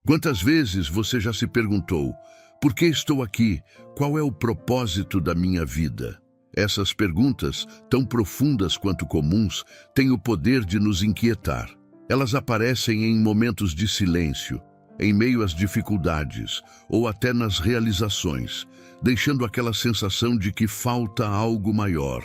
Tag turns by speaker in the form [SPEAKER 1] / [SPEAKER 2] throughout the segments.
[SPEAKER 1] Quantas vezes você já se perguntou: por que estou aqui? Qual é o propósito da minha vida? Essas perguntas, tão profundas quanto comuns, têm o poder de nos inquietar. Elas aparecem em momentos de silêncio, em meio às dificuldades ou até nas realizações, deixando aquela sensação de que falta algo maior,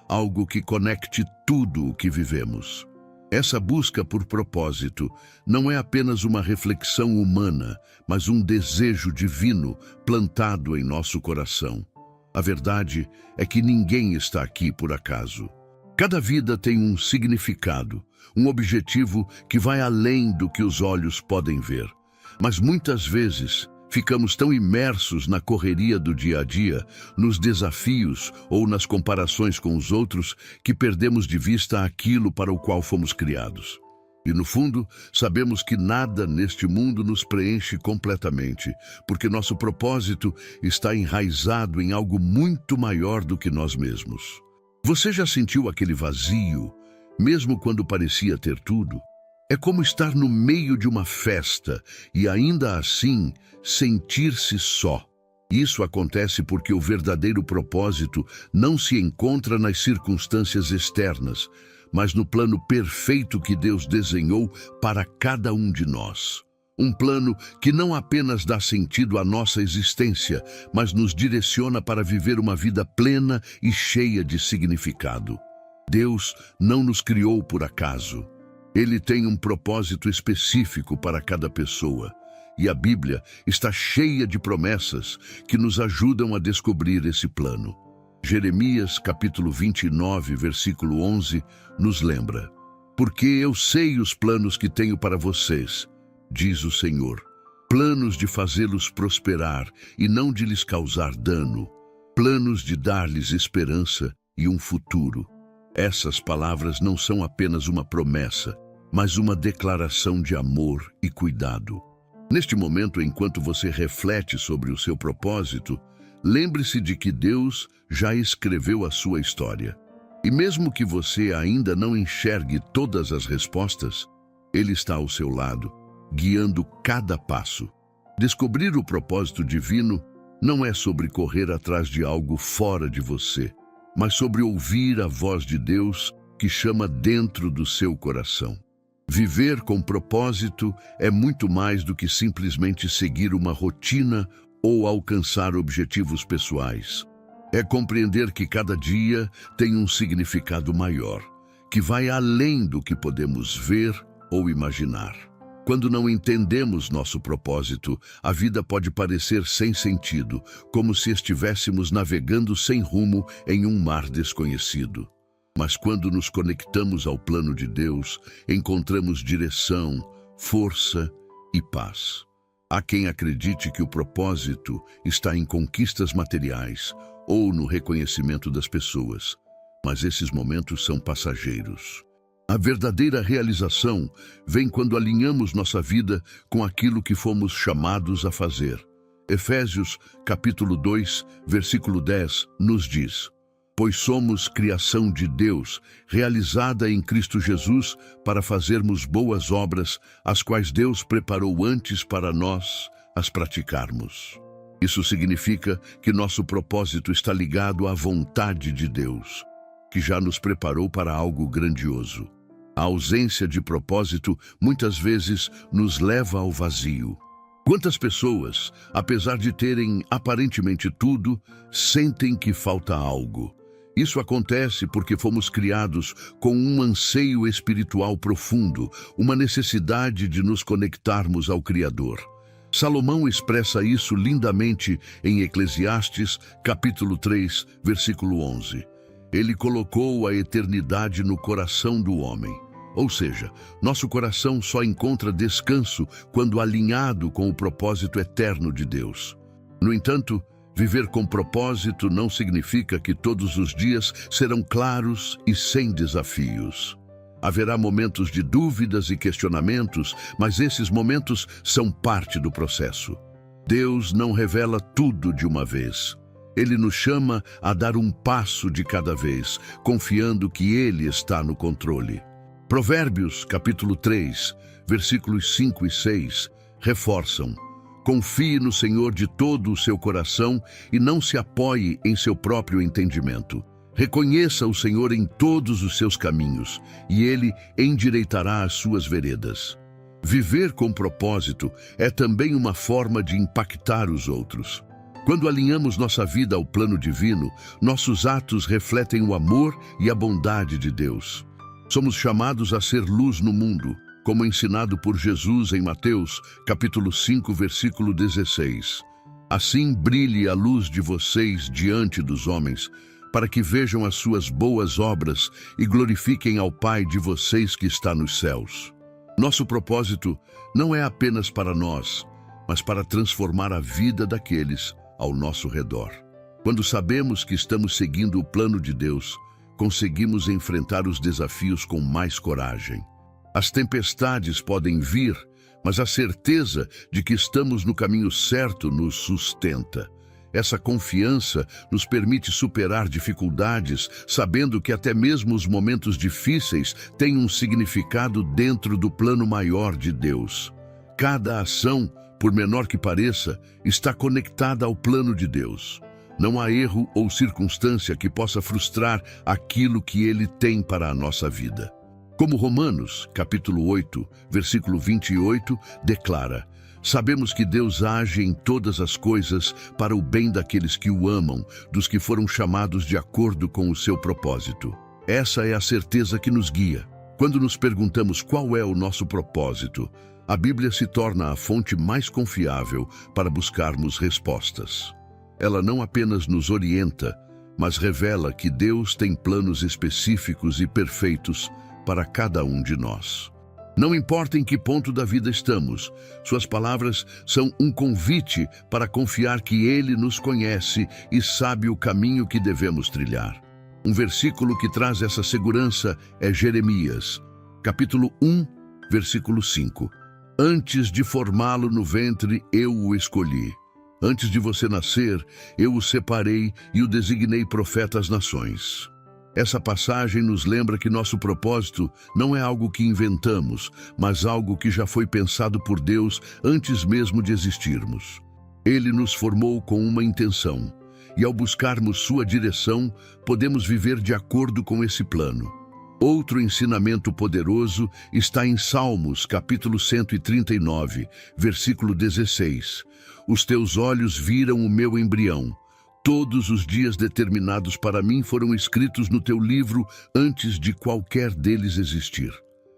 [SPEAKER 1] algo que conecte tudo o que vivemos. Essa busca por propósito não é apenas uma reflexão humana, mas um desejo divino plantado em nosso coração. A verdade é que ninguém está aqui por acaso. Cada vida tem um significado, um objetivo que vai além do que os olhos podem ver. Mas muitas vezes ficamos tão imersos na correria do dia a dia, nos desafios ou nas comparações com os outros, que perdemos de vista aquilo para o qual fomos criados. E no fundo, sabemos que nada neste mundo nos preenche completamente, porque nosso propósito está enraizado em algo muito maior do que nós mesmos. Você já sentiu aquele vazio, mesmo quando parecia ter tudo? É como estar no meio de uma festa e ainda assim sentir-se só. Isso acontece porque o verdadeiro propósito não se encontra nas circunstâncias externas, mas no plano perfeito que Deus desenhou para cada um de nós. Um plano que não apenas dá sentido à nossa existência, mas nos direciona para viver uma vida plena e cheia de significado. Deus não nos criou por acaso. Ele tem um propósito específico para cada pessoa, e a Bíblia está cheia de promessas que nos ajudam a descobrir esse plano. Jeremias, capítulo 29, versículo 11, nos lembra: porque eu sei os planos que tenho para vocês, diz o Senhor, planos de fazê-los prosperar e não de lhes causar dano, planos de dar-lhes esperança e um futuro. Essas palavras não são apenas uma promessa, mas uma declaração de amor e cuidado. Neste momento, enquanto você reflete sobre o seu propósito, lembre-se de que Deus já escreveu a sua história. E mesmo que você ainda não enxergue todas as respostas, Ele está ao seu lado, guiando cada passo. Descobrir o propósito divino não é sobre correr atrás de algo fora de você, mas sobre ouvir a voz de Deus que chama dentro do seu coração. Viver com propósito é muito mais do que simplesmente seguir uma rotina ou alcançar objetivos pessoais. É compreender que cada dia tem um significado maior, que vai além do que podemos ver ou imaginar. Quando não entendemos nosso propósito, a vida pode parecer sem sentido, como se estivéssemos navegando sem rumo em um mar desconhecido. Mas quando nos conectamos ao plano de Deus, encontramos direção, força e paz. Há quem acredite que o propósito está em conquistas materiais ou no reconhecimento das pessoas, mas esses momentos são passageiros. A verdadeira realização vem quando alinhamos nossa vida com aquilo que fomos chamados a fazer. Efésios, capítulo 2, versículo 10, nos diz: pois somos criação de Deus, realizada em Cristo Jesus, para fazermos boas obras, as quais Deus preparou antes para nós as praticarmos. Isso significa que nosso propósito está ligado à vontade de Deus, que já nos preparou para algo grandioso. A ausência de propósito muitas vezes nos leva ao vazio. Quantas pessoas, apesar de terem aparentemente tudo, sentem que falta algo? Isso acontece porque fomos criados com um anseio espiritual profundo, uma necessidade de nos conectarmos ao Criador. Salomão expressa isso lindamente em Eclesiastes, capítulo 3, versículo 11. Ele colocou a eternidade no coração do homem. Ou seja, nosso coração só encontra descanso quando alinhado com o propósito eterno de Deus. No entanto, viver com propósito não significa que todos os dias serão claros e sem desafios. Haverá momentos de dúvidas e questionamentos, mas esses momentos são parte do processo. Deus não revela tudo de uma vez. Ele nos chama a dar um passo de cada vez, confiando que Ele está no controle. Provérbios, capítulo 3, versículos 5 e 6, reforçam: confie no Senhor de todo o seu coração e não se apoie em seu próprio entendimento. Reconheça o Senhor em todos os seus caminhos, e Ele endireitará as suas veredas. Viver com propósito é também uma forma de impactar os outros. Quando alinhamos nossa vida ao plano divino, nossos atos refletem o amor e a bondade de Deus. Somos chamados a ser luz no mundo, como ensinado por Jesus em Mateus, capítulo 5, versículo 16. Assim brilhe a luz de vocês diante dos homens, para que vejam as suas boas obras e glorifiquem ao Pai de vocês que está nos céus. Nosso propósito não é apenas para nós, mas para transformar a vida daqueles ao nosso redor. Quando sabemos que estamos seguindo o plano de Deus, conseguimos enfrentar os desafios com mais coragem. As tempestades podem vir, mas a certeza de que estamos no caminho certo nos sustenta. Essa confiança nos permite superar dificuldades, sabendo que até mesmo os momentos difíceis têm um significado dentro do plano maior de Deus. Cada ação, por menor que pareça, está conectada ao plano de Deus. Não há erro ou circunstância que possa frustrar aquilo que Ele tem para a nossa vida. Como Romanos, capítulo 8, versículo 28, declara: sabemos que Deus age em todas as coisas para o bem daqueles que o amam, dos que foram chamados de acordo com o seu propósito. Essa é a certeza que nos guia. Quando nos perguntamos qual é o nosso propósito, a Bíblia se torna a fonte mais confiável para buscarmos respostas. Ela não apenas nos orienta, mas revela que Deus tem planos específicos e perfeitos para cada um de nós. Não importa em que ponto da vida estamos, suas palavras são um convite para confiar que Ele nos conhece e sabe o caminho que devemos trilhar. Um versículo que traz essa segurança é Jeremias, capítulo 1, versículo 5. Antes de formá-lo no ventre, eu o escolhi. Antes de você nascer, eu o separei e o designei profeta às nações. Essa passagem nos lembra que nosso propósito não é algo que inventamos, mas algo que já foi pensado por Deus antes mesmo de existirmos. Ele nos formou com uma intenção, e ao buscarmos sua direção, podemos viver de acordo com esse plano. Outro ensinamento poderoso está em Salmos, capítulo 139, versículo 16. Os teus olhos viram o meu embrião. Todos os dias determinados para mim foram escritos no teu livro antes de qualquer deles existir.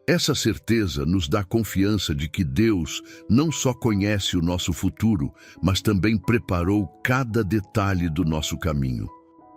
[SPEAKER 1] Essa certeza nos dá confiança de que Deus não só conhece o nosso futuro, mas também preparou cada detalhe do nosso caminho.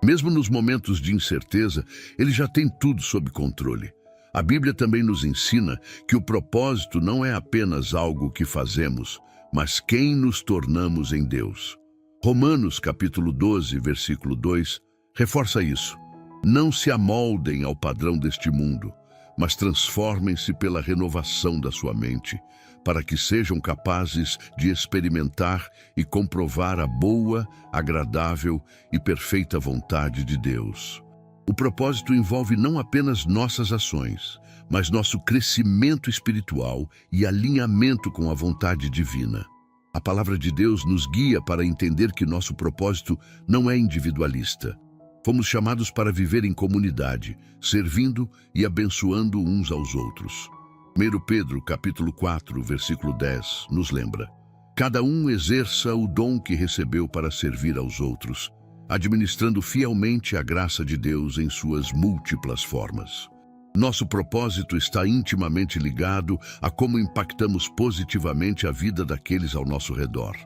[SPEAKER 1] Mesmo nos momentos de incerteza, Ele já tem tudo sob controle. A Bíblia também nos ensina que o propósito não é apenas algo que fazemos, mas quem nos tornamos em Deus. Romanos capítulo 12, versículo 2, reforça isso. Não se amoldem ao padrão deste mundo, mas transformem-se pela renovação da sua mente, para que sejam capazes de experimentar e comprovar a boa, agradável e perfeita vontade de Deus. O propósito envolve não apenas nossas ações, mas nosso crescimento espiritual e alinhamento com a vontade divina. A palavra de Deus nos guia para entender que nosso propósito não é individualista. Fomos chamados para viver em comunidade, servindo e abençoando uns aos outros. 1 Pedro, capítulo 4, versículo 10, nos lembra: cada um exerça o dom que recebeu para servir aos outros, administrando fielmente a graça de Deus em suas múltiplas formas. Nosso propósito está intimamente ligado a como impactamos positivamente a vida daqueles ao nosso redor.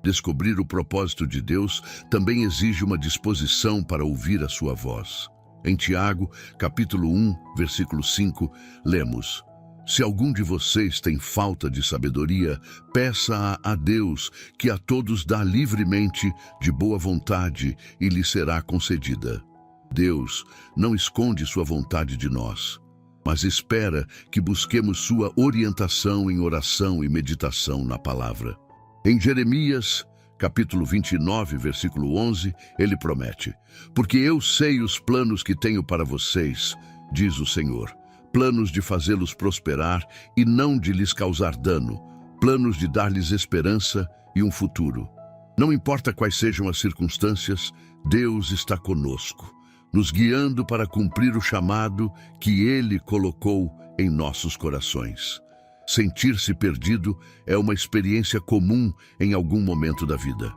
[SPEAKER 1] Descobrir o propósito de Deus também exige uma disposição para ouvir a sua voz. Em Tiago, capítulo 1, versículo 5, lemos: se algum de vocês tem falta de sabedoria, peça a Deus, que a todos dá livremente, de boa vontade, e lhe será concedida. Deus não esconde sua vontade de nós, mas espera que busquemos sua orientação em oração e meditação na palavra. Em Jeremias, capítulo 29, versículo 11, ele promete: porque eu sei os planos que tenho para vocês, diz o Senhor, planos de fazê-los prosperar e não de lhes causar dano, planos de dar-lhes esperança e um futuro. Não importa quais sejam as circunstâncias, Deus está conosco, nos guiando para cumprir o chamado que Ele colocou em nossos corações. Sentir-se perdido é uma experiência comum em algum momento da vida.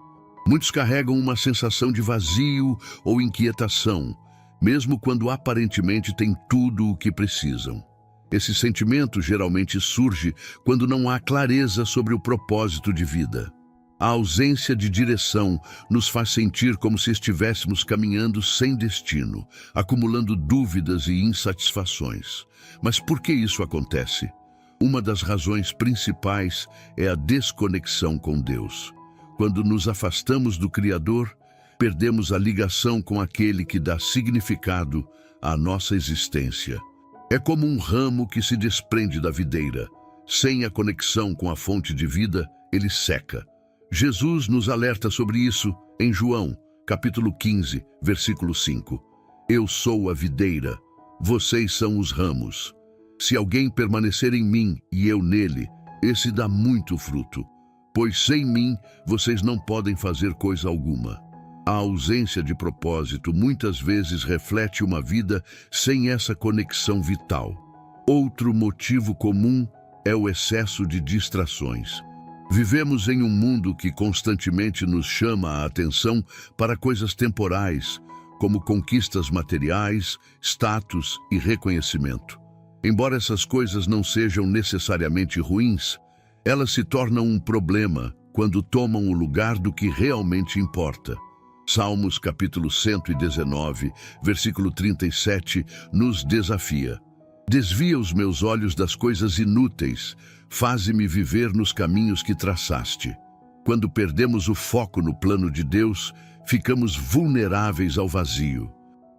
[SPEAKER 1] Muitos carregam uma sensação de vazio ou inquietação, mesmo quando aparentemente têm tudo o que precisam. Esse sentimento geralmente surge quando não há clareza sobre o propósito de vida. A ausência de direção nos faz sentir como se estivéssemos caminhando sem destino, acumulando dúvidas e insatisfações. Mas por que isso acontece? Uma das razões principais é a desconexão com Deus. Quando nos afastamos do Criador, perdemos a ligação com aquele que dá significado à nossa existência. É como um ramo que se desprende da videira. Sem a conexão com a fonte de vida, ele seca. Jesus nos alerta sobre isso em João, capítulo 15, versículo 5. Eu sou a videira, vocês são os ramos. Se alguém permanecer em mim e eu nele, esse dá muito fruto, pois sem mim vocês não podem fazer coisa alguma. A ausência de propósito muitas vezes reflete uma vida sem essa conexão vital. Outro motivo comum é o excesso de distrações. Vivemos em um mundo que constantemente nos chama a atenção para coisas temporais, como conquistas materiais, status e reconhecimento. Embora essas coisas não sejam necessariamente ruins, elas se tornam um problema quando tomam o lugar do que realmente importa. Salmos capítulo 119, versículo 37, nos desafia. Desvia os meus olhos das coisas inúteis, faze-me viver nos caminhos que traçaste. Quando perdemos o foco no plano de Deus, ficamos vulneráveis ao vazio.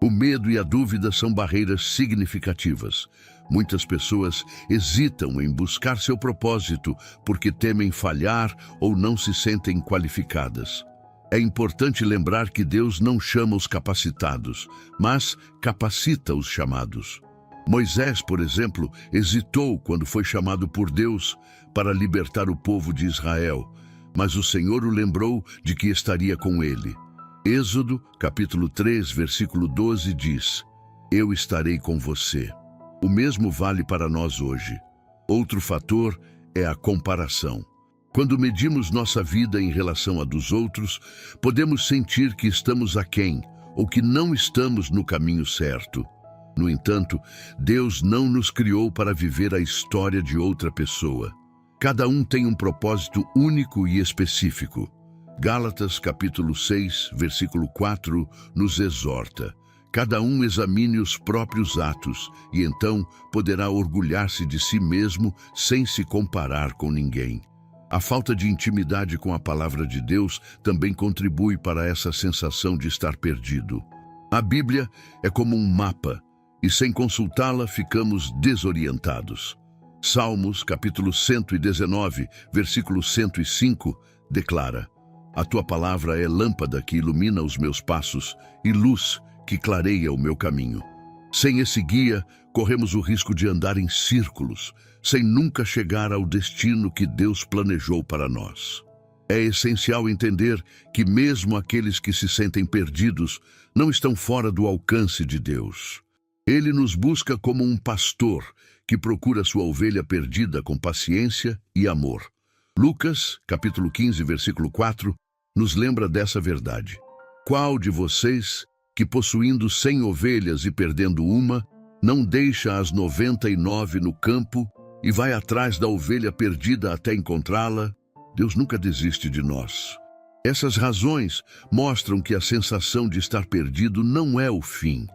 [SPEAKER 1] O medo e a dúvida são barreiras significativas. Muitas pessoas hesitam em buscar seu propósito porque temem falhar ou não se sentem qualificadas. É importante lembrar que Deus não chama os capacitados, mas capacita os chamados. Moisés, por exemplo, hesitou quando foi chamado por Deus para libertar o povo de Israel, mas o Senhor o lembrou de que estaria com ele. Êxodo, capítulo 3, versículo 12 diz: Eu estarei com você. O mesmo vale para nós hoje. Outro fator é a comparação. Quando medimos nossa vida em relação à dos outros, podemos sentir que estamos aquém ou que não estamos no caminho certo. No entanto, Deus não nos criou para viver a história de outra pessoa. Cada um tem um propósito único e específico. Gálatas capítulo 6, versículo 4, nos exorta: cada um examine os próprios atos e então poderá orgulhar-se de si mesmo sem se comparar com ninguém. A falta de intimidade com a palavra de Deus também contribui para essa sensação de estar perdido. A Bíblia é como um mapa, e sem consultá-la ficamos desorientados. Salmos, capítulo 119, versículo 105, declara: A tua palavra é lâmpada que ilumina os meus passos e luz que clareia o meu caminho. Sem esse guia, corremos o risco de andar em círculos, sem nunca chegar ao destino que Deus planejou para nós. É essencial entender que mesmo aqueles que se sentem perdidos não estão fora do alcance de Deus. Ele nos busca como um pastor que procura sua ovelha perdida com paciência e amor. Lucas, capítulo 15, versículo 4, nos lembra dessa verdade. Qual de vocês, que possuindo 100 ovelhas e perdendo uma, não deixa as 99 no campo e vai atrás da ovelha perdida até encontrá-la? Deus nunca desiste de nós. Essas razões mostram que a sensação de estar perdido não é o fim,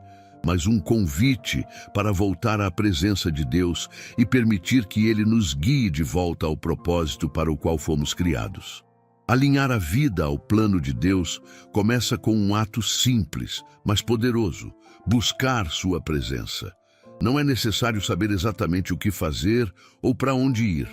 [SPEAKER 1] mas um convite para voltar à presença de Deus e permitir que Ele nos guie de volta ao propósito para o qual fomos criados. Alinhar a vida ao plano de Deus começa com um ato simples, mas poderoso: buscar sua presença. Não é necessário saber exatamente o que fazer ou para onde ir.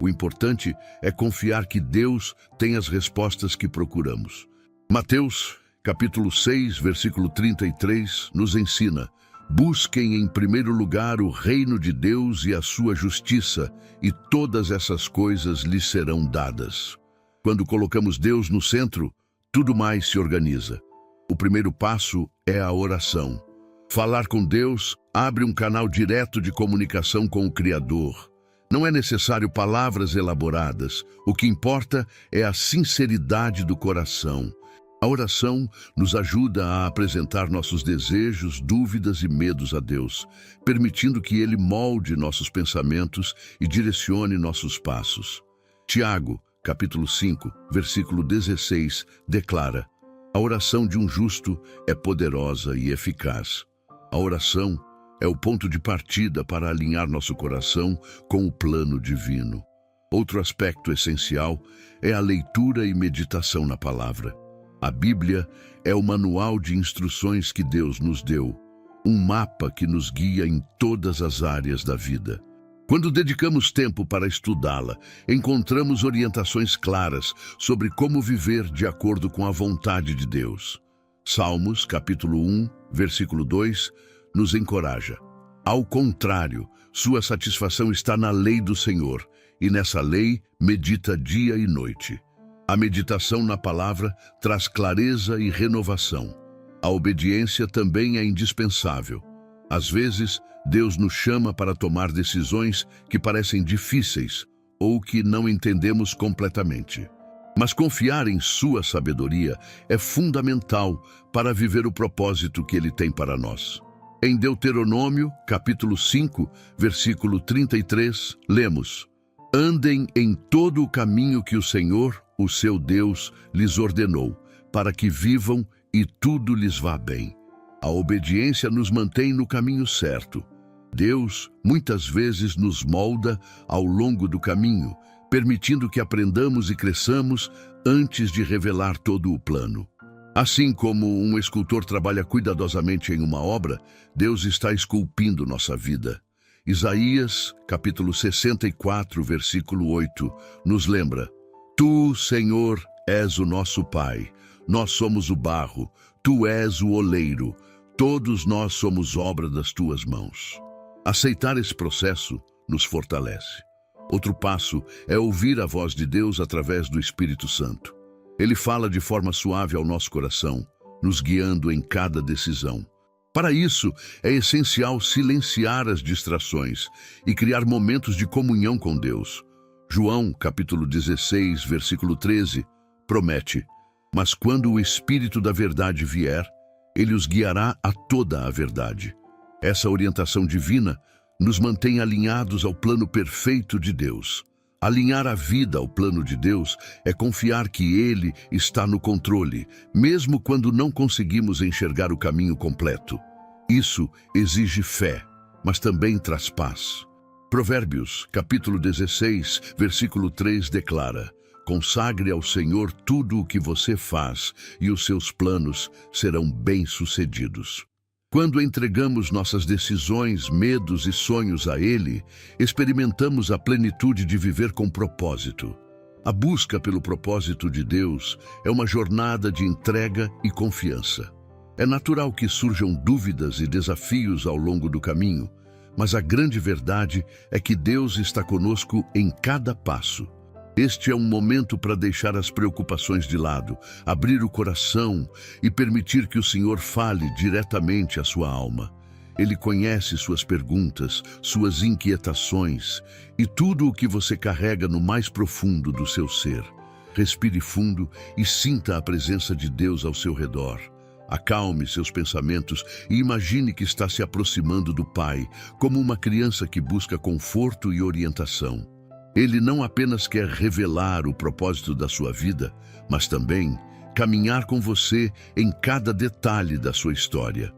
[SPEAKER 1] O importante é confiar que Deus tem as respostas que procuramos. Mateus, capítulo 6, versículo 33, nos ensina: Busquem em primeiro lugar o reino de Deus e a sua justiça, e todas essas coisas lhes serão dadas. Quando colocamos Deus no centro, tudo mais se organiza. O primeiro passo é a oração. Falar com Deus abre um canal direto de comunicação com o Criador. Não é necessário palavras elaboradas. O que importa é a sinceridade do coração. A oração nos ajuda a apresentar nossos desejos, dúvidas e medos a Deus, permitindo que Ele molde nossos pensamentos e direcione nossos passos. Tiago, capítulo 5, versículo 16, declara: a oração de um justo é poderosa e eficaz. A oração é o ponto de partida para alinhar nosso coração com o plano divino. Outro aspecto essencial é a leitura e meditação na palavra. A Bíblia é o manual de instruções que Deus nos deu, um mapa que nos guia em todas as áreas da vida. Quando dedicamos tempo para estudá-la, encontramos orientações claras sobre como viver de acordo com a vontade de Deus. Salmos, capítulo 1, versículo 2, nos encoraja. Ao contrário, sua satisfação está na lei do Senhor, e nessa lei medita dia e noite. A meditação na palavra traz clareza e renovação. A obediência também é indispensável. Às vezes, Deus nos chama para tomar decisões que parecem difíceis ou que não entendemos completamente. Mas confiar em sua sabedoria é fundamental para viver o propósito que Ele tem para nós. Em Deuteronômio, capítulo 5, versículo 33, lemos: andem em todo o caminho que o Senhor, o seu Deus, lhes ordenou, para que vivam e tudo lhes vá bem. A obediência nos mantém no caminho certo. Deus, muitas vezes, nos molda ao longo do caminho, permitindo que aprendamos e cresçamos antes de revelar todo o plano. Assim como um escultor trabalha cuidadosamente em uma obra, Deus está esculpindo nossa vida. Isaías, capítulo 64, versículo 8, nos lembra: Tu, Senhor, és o nosso Pai, nós somos o barro, Tu és o oleiro, todos nós somos obra das Tuas mãos. Aceitar esse processo nos fortalece. Outro passo é ouvir a voz de Deus através do Espírito Santo. Ele fala de forma suave ao nosso coração, nos guiando em cada decisão. Para isso, é essencial silenciar as distrações e criar momentos de comunhão com Deus. João, capítulo 16, versículo 13, promete: mas quando o Espírito da verdade vier, ele os guiará a toda a verdade. Essa orientação divina nos mantém alinhados ao plano perfeito de Deus. Alinhar a vida ao plano de Deus é confiar que Ele está no controle, mesmo quando não conseguimos enxergar o caminho completo. Isso exige fé, mas também traz paz. Provérbios, capítulo 16, versículo 3 declara: consagre ao Senhor tudo o que você faz, e os seus planos serão bem-sucedidos. Quando entregamos nossas decisões, medos e sonhos a Ele, experimentamos a plenitude de viver com propósito. A busca pelo propósito de Deus é uma jornada de entrega e confiança. É natural que surjam dúvidas e desafios ao longo do caminho, mas a grande verdade é que Deus está conosco em cada passo. Este é um momento para deixar as preocupações de lado, abrir o coração e permitir que o Senhor fale diretamente à sua alma. Ele conhece suas perguntas, suas inquietações e tudo o que você carrega no mais profundo do seu ser. Respire fundo e sinta a presença de Deus ao seu redor. Acalme seus pensamentos e imagine que está se aproximando do Pai, como uma criança que busca conforto e orientação. Ele não apenas quer revelar o propósito da sua vida, mas também caminhar com você em cada detalhe da sua história.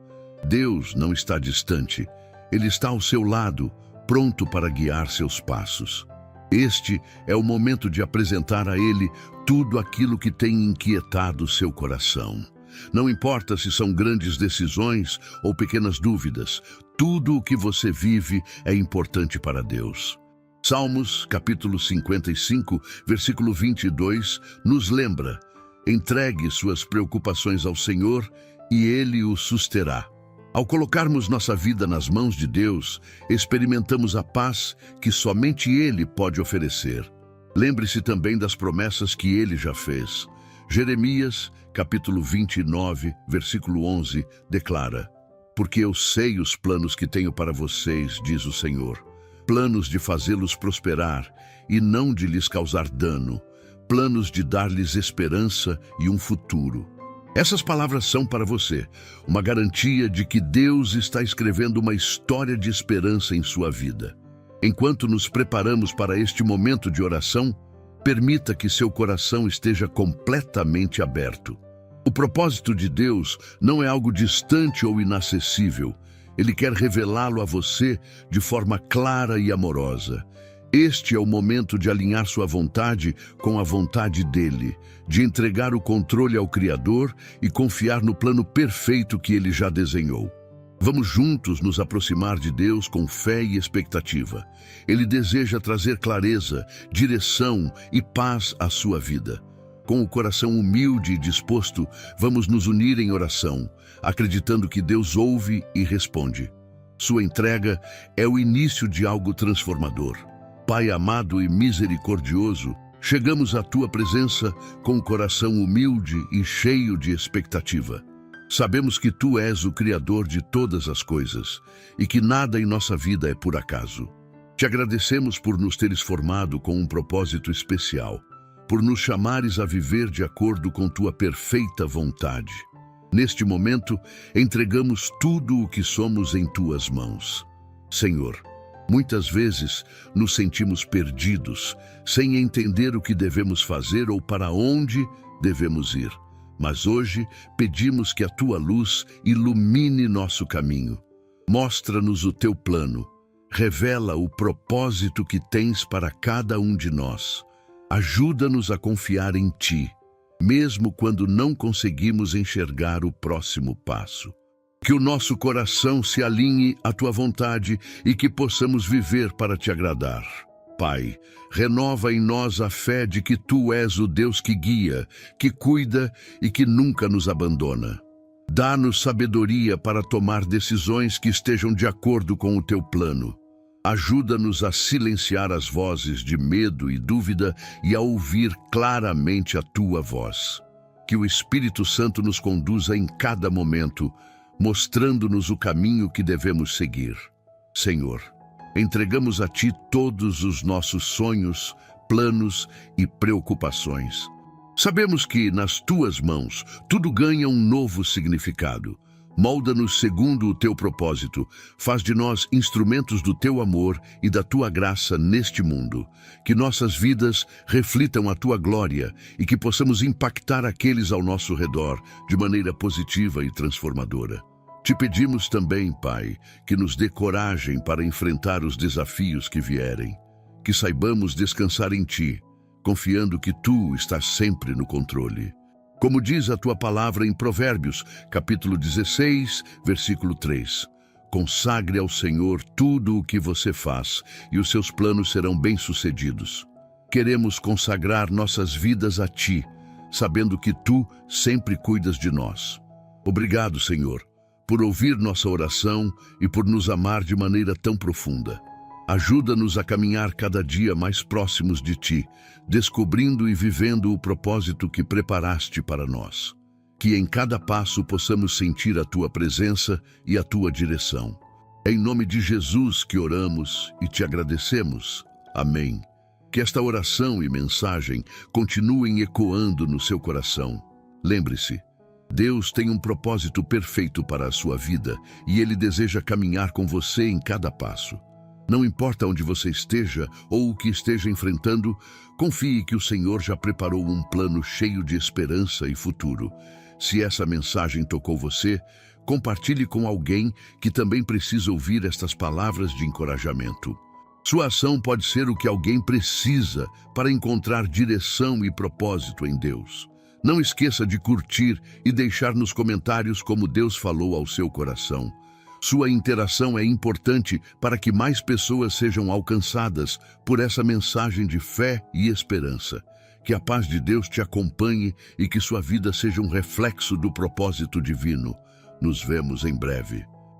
[SPEAKER 1] Deus não está distante, Ele está ao seu lado, pronto para guiar seus passos. Este é o momento de apresentar a Ele tudo aquilo que tem inquietado seu coração. Não importa se são grandes decisões ou pequenas dúvidas, tudo o que você vive é importante para Deus. Salmos, capítulo 55, versículo 22, nos lembra: entregue suas preocupações ao Senhor e Ele o susterá. Ao colocarmos nossa vida nas mãos de Deus, experimentamos a paz que somente Ele pode oferecer. Lembre-se também das promessas que Ele já fez. Jeremias, capítulo 29, versículo 11, declara: Porque eu sei os planos que tenho para vocês, diz o Senhor, planos de fazê-los prosperar e não de lhes causar dano, planos de dar-lhes esperança e um futuro. Essas palavras são para você uma garantia de que Deus está escrevendo uma história de esperança em sua vida. Enquanto nos preparamos para este momento de oração, permita que seu coração esteja completamente aberto. O propósito de Deus não é algo distante ou inacessível. Ele quer revelá-lo a você de forma clara e amorosa. Este é o momento de alinhar sua vontade com a vontade dele, de entregar o controle ao Criador e confiar no plano perfeito que ele já desenhou. Vamos juntos nos aproximar de Deus com fé e expectativa. Ele deseja trazer clareza, direção e paz à sua vida. Com o coração humilde e disposto, vamos nos unir em oração, acreditando que Deus ouve e responde. Sua entrega é o início de algo transformador. Pai amado e misericordioso, chegamos à Tua presença com o coração humilde e cheio de expectativa. Sabemos que Tu és o Criador de todas as coisas e que nada em nossa vida é por acaso. Te agradecemos por nos teres formado com um propósito especial, por nos chamares a viver de acordo com Tua perfeita vontade. Neste momento, entregamos tudo o que somos em Tuas mãos. Senhor, muitas vezes nos sentimos perdidos, sem entender o que devemos fazer ou para onde devemos ir. Mas hoje pedimos que a Tua luz ilumine nosso caminho. Mostra-nos o Teu plano. Revela o propósito que tens para cada um de nós. Ajuda-nos a confiar em Ti, mesmo quando não conseguimos enxergar o próximo passo. Que o nosso coração se alinhe à Tua vontade e que possamos viver para Te agradar. Pai, renova em nós a fé de que Tu és o Deus que guia, que cuida e que nunca nos abandona. Dá-nos sabedoria para tomar decisões que estejam de acordo com o Teu plano. Ajuda-nos a silenciar as vozes de medo e dúvida e a ouvir claramente a Tua voz. Que o Espírito Santo nos conduza em cada momento, mostrando-nos o caminho que devemos seguir. Senhor, entregamos a Ti todos os nossos sonhos, planos e preocupações. Sabemos que, nas Tuas mãos, tudo ganha um novo significado. Molda-nos segundo o Teu propósito, faz de nós instrumentos do Teu amor e da Tua graça neste mundo. Que nossas vidas reflitam a Tua glória e que possamos impactar aqueles ao nosso redor de maneira positiva e transformadora. Te pedimos também, Pai, que nos dê coragem para enfrentar os desafios que vierem. Que saibamos descansar em Ti, confiando que Tu estás sempre no controle. Como diz a Tua palavra em Provérbios, capítulo 16, versículo 3. Consagre ao Senhor tudo o que você faz, e os seus planos serão bem-sucedidos. Queremos consagrar nossas vidas a Ti, sabendo que Tu sempre cuidas de nós. Obrigado, Senhor, por ouvir nossa oração e por nos amar de maneira tão profunda. Ajuda-nos a caminhar cada dia mais próximos de Ti, descobrindo e vivendo o propósito que preparaste para nós. Que em cada passo possamos sentir a Tua presença e a Tua direção. É em nome de Jesus que oramos e Te agradecemos. Amém. Que esta oração e mensagem continuem ecoando no seu coração. Lembre-se, Deus tem um propósito perfeito para a sua vida e Ele deseja caminhar com você em cada passo. Não importa onde você esteja ou o que esteja enfrentando, confie que o Senhor já preparou um plano cheio de esperança e futuro. Se essa mensagem tocou você, compartilhe com alguém que também precisa ouvir estas palavras de encorajamento. Sua ação pode ser o que alguém precisa para encontrar direção e propósito em Deus. Não esqueça de curtir e deixar nos comentários como Deus falou ao seu coração. Sua interação é importante para que mais pessoas sejam alcançadas por essa mensagem de fé e esperança. Que a paz de Deus te acompanhe e que sua vida seja um reflexo do propósito divino. Nos vemos em breve.